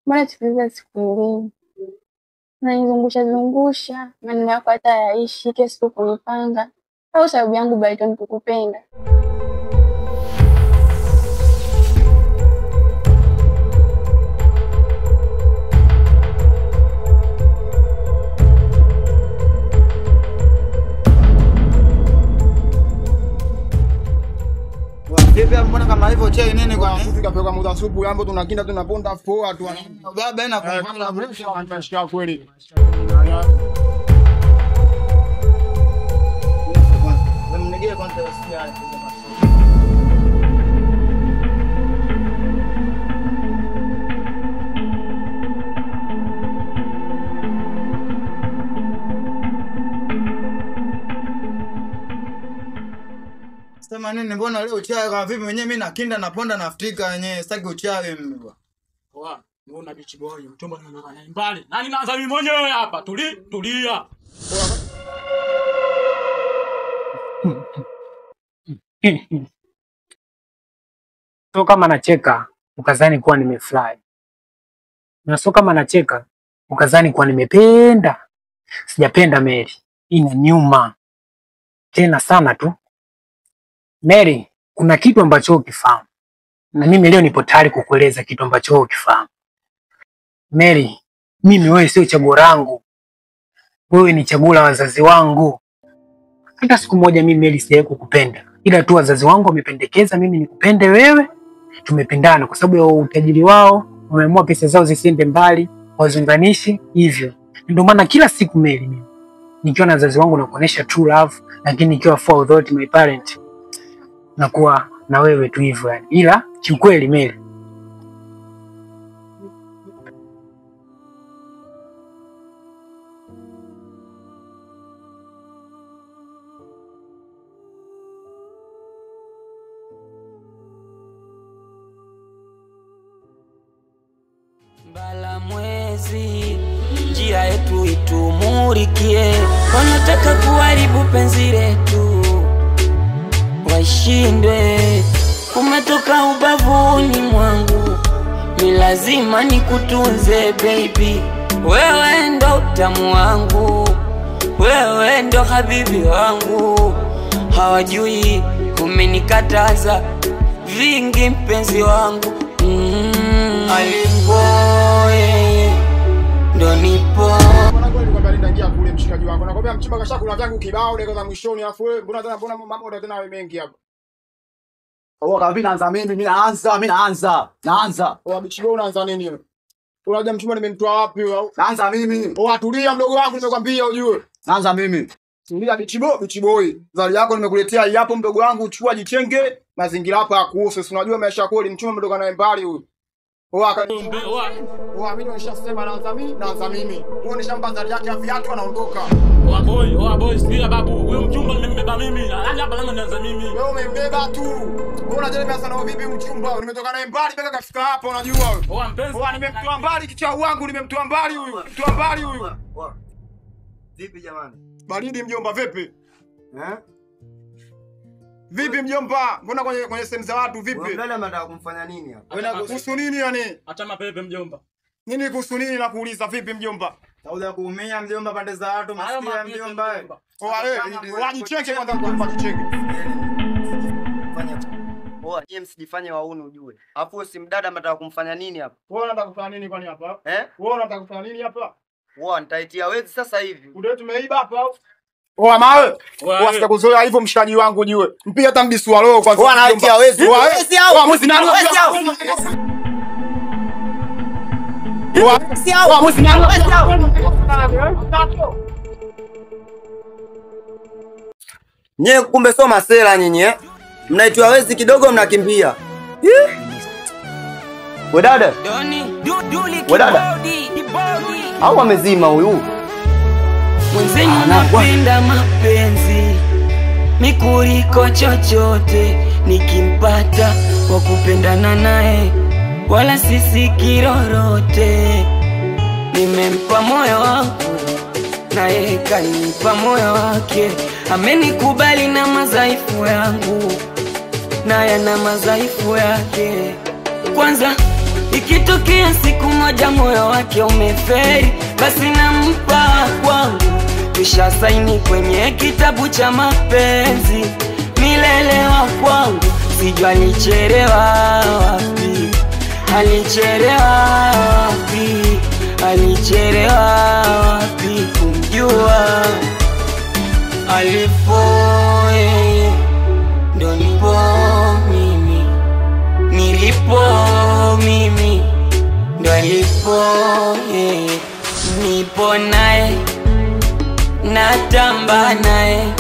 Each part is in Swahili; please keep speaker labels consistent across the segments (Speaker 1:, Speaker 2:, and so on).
Speaker 1: Mbona sikiliza sikuelewi? Unanizungusha maneno yako hata yaishi kesi kunipanga. Au sababu yangu Brighton kukupenda.
Speaker 2: Mbona mbona kama hivyo chai nini kwa sisi kapeka muda supu yambo tunakinda tunaponda poa tu. Baba ina kufanya mrefu anashika kweli. Mnigee kwanza usikia. Sema nini mbona leo uchawi kama vipi mwenyewe mimi nakinda naponda nafutika wenyewe sitaki uchawi mimi bwana.
Speaker 3: Poa, unaona bichi boy mchomba anatoka naye mbali. Nani naanza mimi mwenyewe hapa? Tulia.
Speaker 4: So kama nacheka ukazani kuwa nimefurahi. Na so kama nacheka ukazani kuwa nimependa. Sijapenda Mary. Ina nyuma. Tena sana tu. Mary, kuna kitu ambacho ukifahamu. Na mimi leo nipo tayari kukueleza kitu ambacho ukifahamu. Mary, mimi wewe sio chaguo langu. Wewe ni chaguo la wazazi wangu. Hata siku moja mimi Mary sijawahi kukupenda. Ila tu wazazi wangu wamependekeza mimi nikupende wewe. Tumependana kwa sababu ya utajiri wao, wameamua pesa zao zisiende mbali, wazunganishi hivyo. Ndio maana kila siku Mary mimi nikiwa na wazazi wangu nakuonesha true love, lakini nikiwa for without my parent nakuwa na wewe tu hivyo yani. Ila kiukweli Mary,
Speaker 5: Mbala mwezi njia yetu itumurikie, wanataka kuharibu penzi letu washindwe. Umetoka ubavuni mwangu, ni lazima nikutunze baby. Wewe ndo utamu wangu, wewe ndo habibi wangu. Hawajui umenikataza vingi mpenzi wangu. Alipo ndo nipo.
Speaker 2: Mbona kweli kwamba nitaingia kule mshikaji wangu. Nakwambia mchimba kashakula vyangu kibao dakika za mwishoni afu wewe mbona mambo tena mengi hapa.
Speaker 6: Kavi naanza mimi naanza.
Speaker 2: Bichibo unaanza nini wewe? Unajua mchimba nimemtoa wapi wewe?
Speaker 6: Naanza mimi.
Speaker 2: Tulia mdogo wangu nimekwambia ujue.
Speaker 6: Naanza mimi.
Speaker 2: Tulia bichiboi. Zali yako nimekuletea hapo mdogo wangu chukua jichenge mazingira hapa ya kuhusu. Unajua maisha kweli mchimba mdogo naye mbali huyu. Mimi nishasema naanza mimi. Uone shamba zali yake ya viatu anaondoka.
Speaker 3: Boy, sikia babu. Huyo mchumba nimembeba mimi. Yaani hapa lazima nianze mimi.
Speaker 2: Wewe umembeba tu. Wewe unajelea sana vipi mchumba? Nimetoka naye mbali mpaka kafika hapa unajua wewe.
Speaker 3: Mpenzi.
Speaker 2: Nimemtoa mbali kichwa wangu nimemtoa mbali huyu. Mtoa mbali huyu.
Speaker 6: Vipi jamani?
Speaker 2: Baridi mjomba vipi? Vipi mjomba? Mbona kwenye sehemu za watu vipi?
Speaker 6: Wewe mbele unataka kumfanya nini hapa?
Speaker 2: Wewe kuhusu nini yani?
Speaker 3: Acha mapepe mjomba.
Speaker 2: Nini kuhusu nini na kuuliza vipi mjomba?
Speaker 6: Sauda kuumia mjomba pande za watu masikia mjomba.
Speaker 2: Wajicheke kwanza kwa jicheke.
Speaker 6: Fanya. Nyie msijifanye wauni ujue. Alafu wewe si mdada mnataka kumfanya nini hapa?
Speaker 2: Wewe unataka kufanya nini kwani hapa? Wewe unataka kufanya nini hapa?
Speaker 6: Nitaitia wezi sasa hivi.
Speaker 2: Ndio tumeiba hapa. Oa mawe. Oa sitakuzoea hivyo mshikaji wangu jue. Mpige hata mbisu wa roho kwanza.
Speaker 6: Oa anaitia wezi. Wezi hao.
Speaker 2: Oa mwezi nani?
Speaker 6: Wezi hao.
Speaker 2: Wezi hao. Oa mwezi nani?
Speaker 6: Wezi hao. Nye kumbe soma masela nyinyi eh? Mnaitwa wezi kidogo mnakimbia. We dada. We dada. Au amezima huyu?
Speaker 5: Mwenzenu napenda mapenzi mikuriko chochote, nikimpata wa kupendana naye wala sisi kirorote. Nimempa moyo wangu naye kanipa moyo wake, amenikubali na madhaifu yangu naye na madhaifu yake. Kwanza ikitokea siku moja moyo wake umeferi, basi nampa kwangu, kisha saini kwenye kitabu cha mapenzi milele wa kwangu. Sijua alichelewa wapi, alichelewa wapi, alichelewa wapi kumjua. Alipo yeye ndo nipo mimi, nilipo mimi ndo alipo yeye. Nipo naye, natamba naye,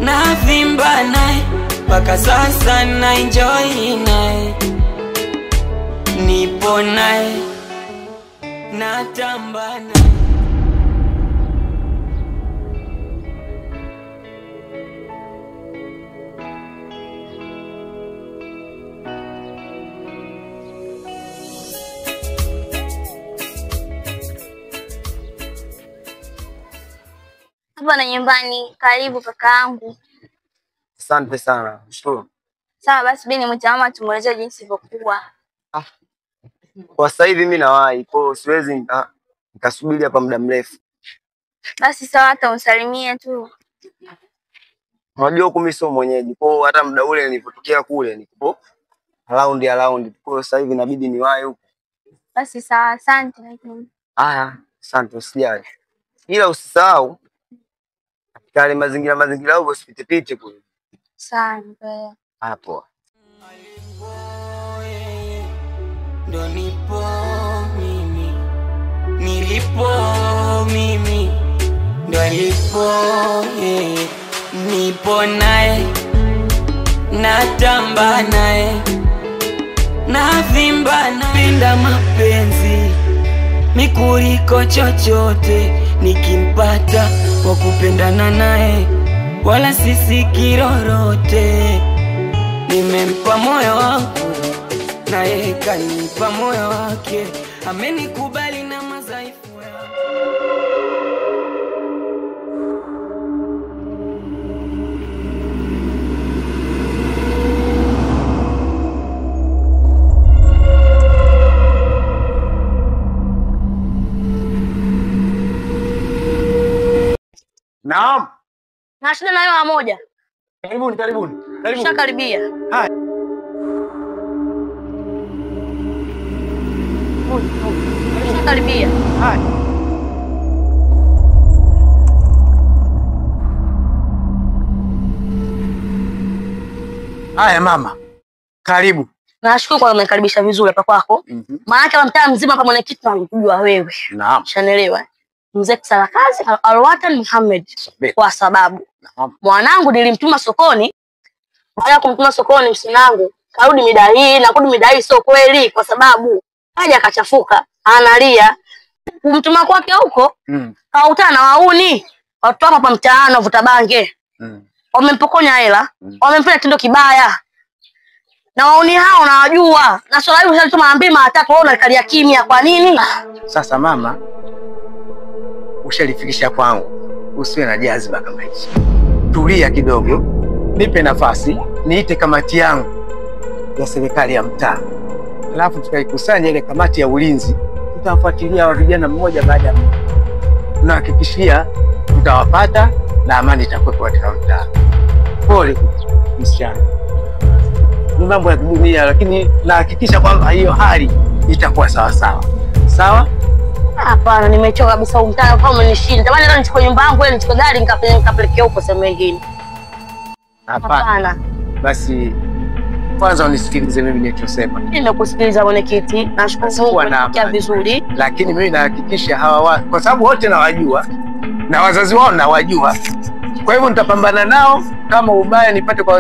Speaker 5: navimba naye, mpaka sasa na enjoy naye. Nipo naye, natamba naye.
Speaker 7: Hapa na nyumbani. Karibu kakaangu.
Speaker 6: Asante sana. Shukuru.
Speaker 7: Sawa basi mimi nimwite mama tumueleze jinsi ilivyokuwa.
Speaker 6: Kwa sasa hivi mimi nawahi, kwa siwezi nikasubiri hapa muda mrefu.
Speaker 7: Basi sawa, hata unsalimie tu.
Speaker 6: Unajua huko mimi sio mwenyeji. Kwa hata muda ule nilipotokea kule niko around. Kwa sasa hivi inabidi niwahi huko.
Speaker 7: Basi sawa, asante.
Speaker 6: Asante usijali. Ila usisahau kale mazingira huko usipite kule.
Speaker 7: Sawa.
Speaker 6: Hapo.
Speaker 5: Ndo nipo mimi, nilipo mimi ndo alipo yeye. Nipo naye, natamba naye, navimba naye. Penda mapenzi mikuriko chochote, nikimpata wa kupendana naye wala sisi kirorote. Nimempa moyo wangu naye kanipa moyo wake, amenikubali na madhaifu yangu.
Speaker 2: Naam.
Speaker 7: Na shida nayo mara moja.
Speaker 2: Karibuni.
Speaker 7: Shakaribia.
Speaker 2: Haya.
Speaker 7: Shakaribia.
Speaker 2: Haya mama. Karibu.
Speaker 7: Nashukuru kwa umenikaribisha vizuri hapa kwako. Maana kwa mtaa mzima kama mwenyekiti tunakujua wewe.
Speaker 2: Naam.
Speaker 7: Shanaelewa. Mzee Sarakazi Alwatan Muhammad, kwa sababu mwanangu nilimtuma sokoni. Baada ya kumtuma sokoni msinangu karudi mida hii, na kurudi mida hii sio kweli, kwa sababu haja akachafuka analia. Kumtuma kwake huko kautana na wauni watu hapa mtaani wavuta bange. Wamempokonya hela, wamemfanya tendo kibaya. Na wauni hao nawajua. Na swala hili ushalituma mara 2 mara 3, wewe unakalia kimya kwa nini?
Speaker 8: Sasa mama, ushalifikisha kwangu, usiwe na jaziba kama hizo. Tulia kidogo, nipe nafasi, niite kamati yangu ya serikali ya mtaa. Alafu tukaikusanya ile kamati ya ulinzi, tutawafuatilia wa vijana mmoja baada ya mmoja. Tunahakikishia tutawapata na amani itakuwepo katika mtaa. Pole msichana. Ni mambo ya dunia, lakini nahakikisha kwamba hiyo hali itakuwa sawa sawa. Sawa?
Speaker 7: Hapana, nimechoka kabisa umtana kama umenishinda. Tamani leo nichukue nyumba yangu ile nichukue gari nikapelekea huko sehemu nyingine.
Speaker 8: Hapana. Basi kwanza unisikilize mimi ninachosema.
Speaker 7: Nimekusikiliza mwenyekiti. Nashukuru Mungu unasikia vizuri.
Speaker 8: Lakini mimi nahakikisha hawa kwa sababu wote nawajua na wazazi wao nawajua. Kwa hivyo nitapambana nao kama ubaya nipate kwa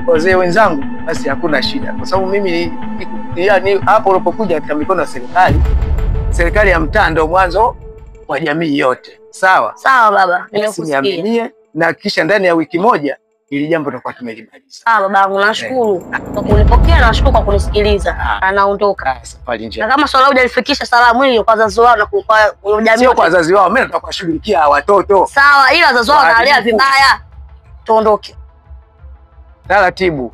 Speaker 8: wazee wenzangu, basi hakuna shida. Kwa sababu mimi yani hapo ulipokuja katika mikono ya serikali ya mtaa ndio mwanzo wa jamii yote. Sawa?
Speaker 7: Sawa baba, nimekusikia.
Speaker 8: Na kisha ndani ya wiki moja ili jambo tutakuwa tumelimaliza.
Speaker 7: Sawa babangu, nashukuru kwa kunipokea na nashukuru kwa kunisikiliza. Anaondoka.
Speaker 8: Safari njema.
Speaker 7: Na kama swala hujalifikisha salamu hiyo kwa wazazi wao na kwa jamii.
Speaker 8: Sio kwa wazazi wao, mimi nataka kuwashughulikia watoto.
Speaker 7: Sawa, ila wazazi wao wanalea vibaya. Tuondoke.
Speaker 8: Taratibu.